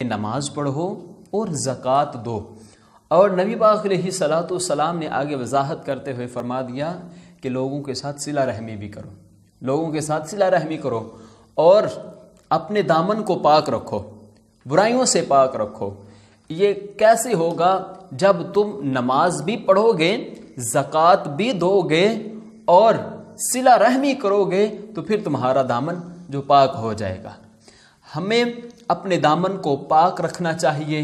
نماز پڑھو اور زکوٰۃ دو۔ اور نبی پاک علیہ الصلوۃ والسلام نے آگے وضاحت کرتے ہوئے فرما دیا کہ لوگوں کے ساتھ صلہ رحمی بھی کرو، لوگوں کے ساتھ صلہ رحمی کرو، اور اپنے دامن کو پاک رکھو، برائیوں سے پاک رکھو۔ یہ کیسے ہوگا؟ جب تم نماز بھی پڑھو گے، زکوٰۃ بھی دو گے اور صلہ رحمی کرو گے تو پھر تمہارا دامن جو پاک ہو جائے گا۔ ہمیں اپنے دامن کو پاک رکھنا چاہیے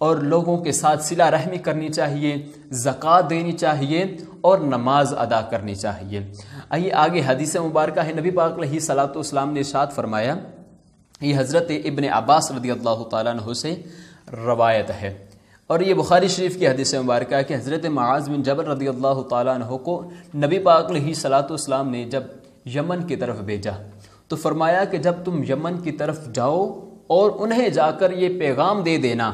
اور لوگوں کے ساتھ صلہ رحمی کرنی چاہیے، زکوٰۃ دینی چاہیے اور نماز ادا کرنی چاہیے۔ آئیے آگے حدیث مبارکہ ہے، نبی پاک علیہ الصلوۃ والسلام نے ارشاد فرمایا، یہ حضرت ابن عباس رضی اللہ تعالیٰ عنہ سے روایت ہے، اور یہ بخاری شریف کی حدیث مبارکہ ہے کہ حضرت معاذ بن جبل رضی اللہ تعالیٰ عنہ کو نبی پاک علیہ الصلوۃ والسلام نے جب یمن کی طرف بھیجا تو فرمایا کہ جب تم یمن کی طرف جاؤ اور انہیں جا کر یہ پیغام دے دینا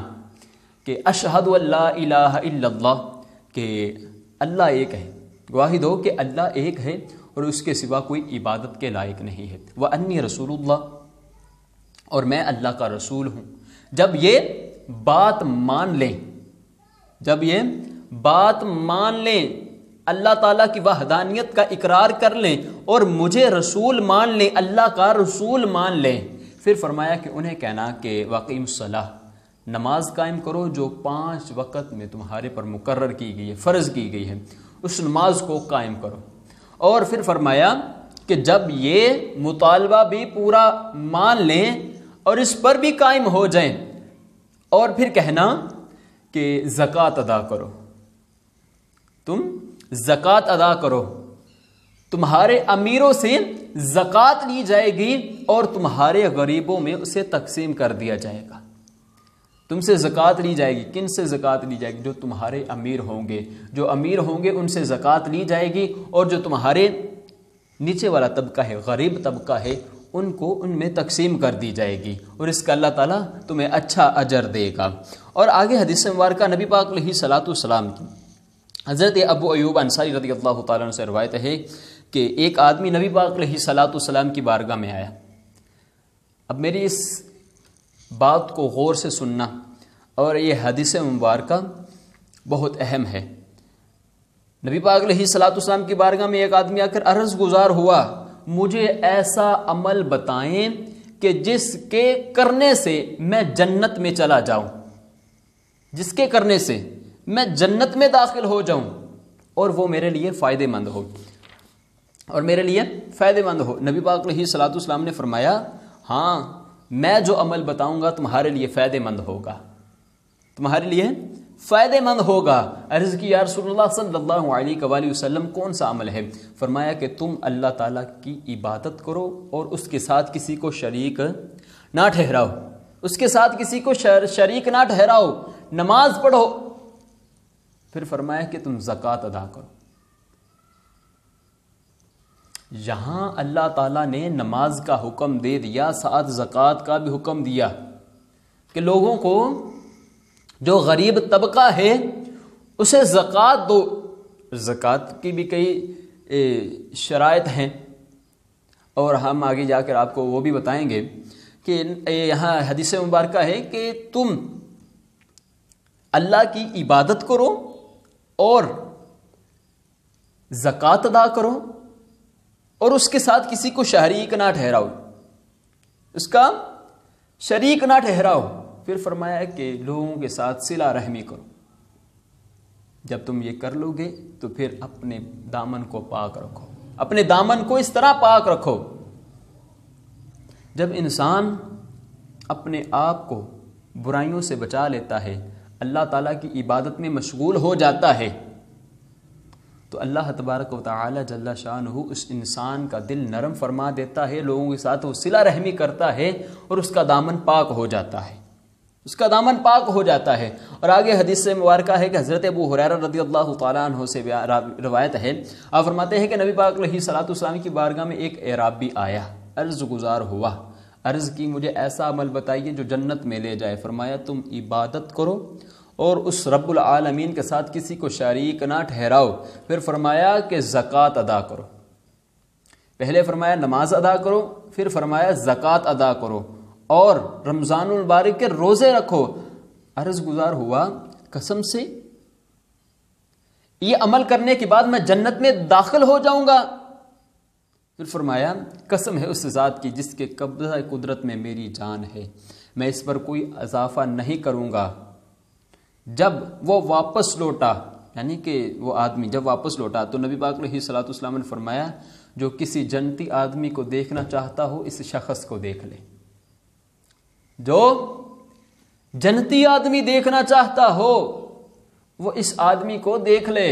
کہ اشہد ان لا الہ الا اللہ، کہ اللہ ایک ہے، گواہی دو کہ اللہ ایک ہے اور اس کے سوا کوئی عبادت کے لائق نہیں ہے، وانی رسول اللہ، اور میں اللہ کا رسول ہوں۔ جب یہ بات مان لیں، جب یہ بات مان لیں، اللہ تعالیٰ کی وحدانیت کا اقرار کر لیں اور مجھے رسول مان لیں، اللہ کا رسول مان لیں، پھر فرمایا کہ انہیں کہنا کہ واقعی الصلاۃ، نماز قائم کرو جو 5 وقت میں تمہارے پر مقرر کی گئی ہے، فرض کی گئی ہے، اس نماز کو قائم کرو۔ اور پھر فرمایا کہ جب یہ مطالبہ بھی پورا مان لیں اور اس پر بھی قائم ہو جائیں، اور پھر کہنا کہ زکوٰۃ ادا کرو، تم زکوٰۃ ادا کرو، تمہارے امیروں سے زکوٰۃ لی جائے گی اور تمہارے غریبوں میں اسے تقسیم کر دیا جائے گا۔ تم سے زکوٰۃ لی جائے گی، کن سے زکوٰۃ لی جائے گی؟ جو تمہارے امیر ہوں گے، جو امیر ہوں گے ان سے زکوٰۃ لی جائے گی، اور جو تمہارے نیچے والا طبقہ ہے، غریب طبقہ ہے، ان کو ان میں تقسیم کر دی جائے گی، اور اس کا اللہ تعالیٰ تمہیں اچھا اجر دے گا۔ اور آگے حدیث مبارکہ نبی پاک علیہ الصلوۃ والسلام کی حضرت ابو ایوب انصاری رضی اللہ تعالیٰ عنہ سے روایت ہے کہ ایک آدمی نبی پاک علیہ الصلوۃ والسلام کی بارگاہ میں آیا۔ اب میری اس بات کو غور سے سننا، اور یہ حدیث مبارکہ بہت اہم ہے۔ نبی پاک علیہ الصلوۃ والسلام کی بارگاہ میں ایک آدمی آ کر عرض گزار ہوا، مجھے ایسا عمل بتائیں کہ جس کے کرنے سے میں جنت میں چلا جاؤں، جس کے کرنے سے میں جنت میں داخل ہو جاؤں اور وہ میرے لیے فائدہ مند ہو، اور میرے لیے فائدہ مند ہو۔ نبی پاک علیہ الصلوۃ والسلام نے فرمایا، ہاں میں جو عمل بتاؤں گا تمہارے لیے فائدہ مند ہوگا، تمہارے لیے فائدہ مند ہوگا۔ عرض کی یا رسول اللہ صلی اللہ علیہ وآلہ وسلم کون سا عمل ہے؟ فرمایا کہ تم اللہ تعالیٰ کی عبادت کرو اور اس کے ساتھ کسی کو شریک نہ ٹھہراؤ، اس کے ساتھ کسی کو شریک نہ ٹھہراؤ، نماز پڑھو، پھر فرمایا کہ تم زکوٰۃ ادا کرو۔ یہاں اللہ تعالیٰ نے نماز کا حکم دے دیا، ساتھ زکوٰۃ کا بھی حکم دیا کہ لوگوں کو، جو غریب طبقہ ہے اسے زکوٰۃ دو۔ زکوٰۃ کی بھی کئی شرائط ہیں، اور ہم آگے جا کر آپ کو وہ بھی بتائیں گے کہ یہاں حدیث مبارکہ ہے کہ تم اللہ کی عبادت کرو اور زکوٰۃ ادا کرو اور اس کے ساتھ کسی کو شریک نہ ٹھہراؤ، اس کا شریک نہ ٹھہراؤ۔ پھر فرمایا کہ لوگوں کے ساتھ صلہ رحمی کرو۔ جب تم یہ کر لو گے تو پھر اپنے دامن کو پاک رکھو، اپنے دامن کو اس طرح پاک رکھو۔ جب انسان اپنے آپ کو برائیوں سے بچا لیتا ہے، اللہ تعالیٰ کی عبادت میں مشغول ہو جاتا ہے، تو اللہ تبارک و تعالی جل شانہ اس انسان کا دل نرم فرما دیتا ہے، لوگوں کے ساتھ وہ صلہ رحمی کرتا ہے اور اس کا دامن پاک ہو جاتا ہے، اس کا دامن پاک ہو جاتا ہے۔ اور آگے حدیث سے مبارکہ ہے کہ حضرت ابو ہریرہ رضی اللہ تعالیٰ عنہ سے روایت ہے، آپ فرماتے ہیں کہ نبی پاک علیہ الصلوۃ والسلام کی بارگاہ میں ایک اعرابی آیا، عرض گزار ہوا، عرض کی مجھے ایسا عمل بتائیے جو جنت میں لے جائے۔ فرمایا تم عبادت کرو اور اس رب العالمین کے ساتھ کسی کو شریک نہ ٹھہراؤ۔ پھر فرمایا کہ زکوٰۃ ادا کرو، پہلے فرمایا نماز ادا کرو، پھر فرمایا زکوٰۃ ادا کرو، اور رمضان المبارک کے روزے رکھو۔ عرض گزار ہوا قسم سے یہ عمل کرنے کے بعد میں جنت میں داخل ہو جاؤں گا؟ پھر فرمایا قسم ہے اس ذات کی جس کے قبضہ قدرت میں میری جان ہے، میں اس پر کوئی اضافہ نہیں کروں گا۔ جب وہ واپس لوٹا، یعنی کہ وہ آدمی جب واپس لوٹا تو نبی پاک علیہ الصلوۃ والسلام نے فرمایا جو کسی جنتی آدمی کو دیکھنا چاہتا ہو اس شخص کو دیکھ لے۔ جو جنتی آدمی دیکھنا چاہتا ہو وہ اس آدمی کو دیکھ لے۔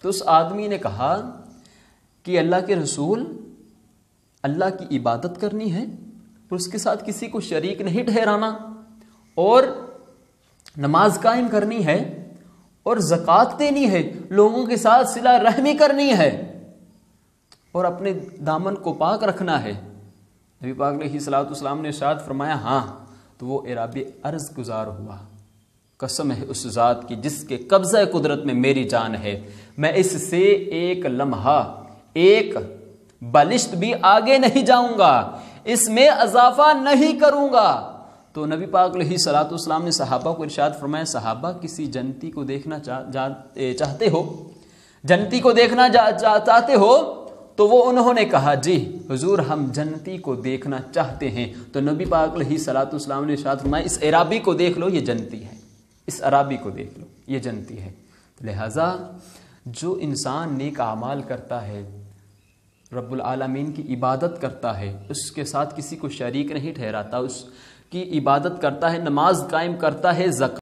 تو اس آدمی نے کہا کہ اللہ کے رسول، اللہ کی عبادت کرنی ہے اور اس کے ساتھ کسی کو شریک نہیں ٹھہرانا، اور نماز قائم کرنی ہے اور زکوٰۃ دینی ہے، لوگوں کے ساتھ صلہ رحمی کرنی ہے اور اپنے دامن کو پاک رکھنا ہے۔ نبی پاک علیہ الصلوۃ والسلام نے ارشاد فرمایا ہاں، تو وہ اعرابی عرض گزار ہوا قسم ہے اس ذات کی جس کے قبضہ قدرت میں میری جان ہے، میں اس سے ایک لمحہ، ایک بالشت بھی آگے نہیں جاؤں گا، اس میں اضافہ نہیں کروں گا۔ تو نبی پاک علیہ الصلوۃ والسلام نے صحابہ کو ارشاد فرمایا صحابہ کسی جنتی کو دیکھنا چاہتے ہو، جنتی کو دیکھنا چاہتے ہو؟ تو وہ انہوں نے کہا جی حضور ہم جنتی کو دیکھنا چاہتے ہیں۔ تو نبی پاک علیہ الصلوۃ والسلام نے ارشاد فرمایا اس اعرابی کو دیکھ لو یہ جنتی ہے، اس عرابی کو دیکھ لو یہ جنتی ہے۔ لہٰذا جو انسان نیک اعمال کرتا ہے، رب العالمین کی عبادت کرتا ہے، اس کے ساتھ کسی کو شریک نہیں ٹھہراتا، اس کی عبادت کرتا ہے، نماز قائم کرتا ہے، زکوٰۃ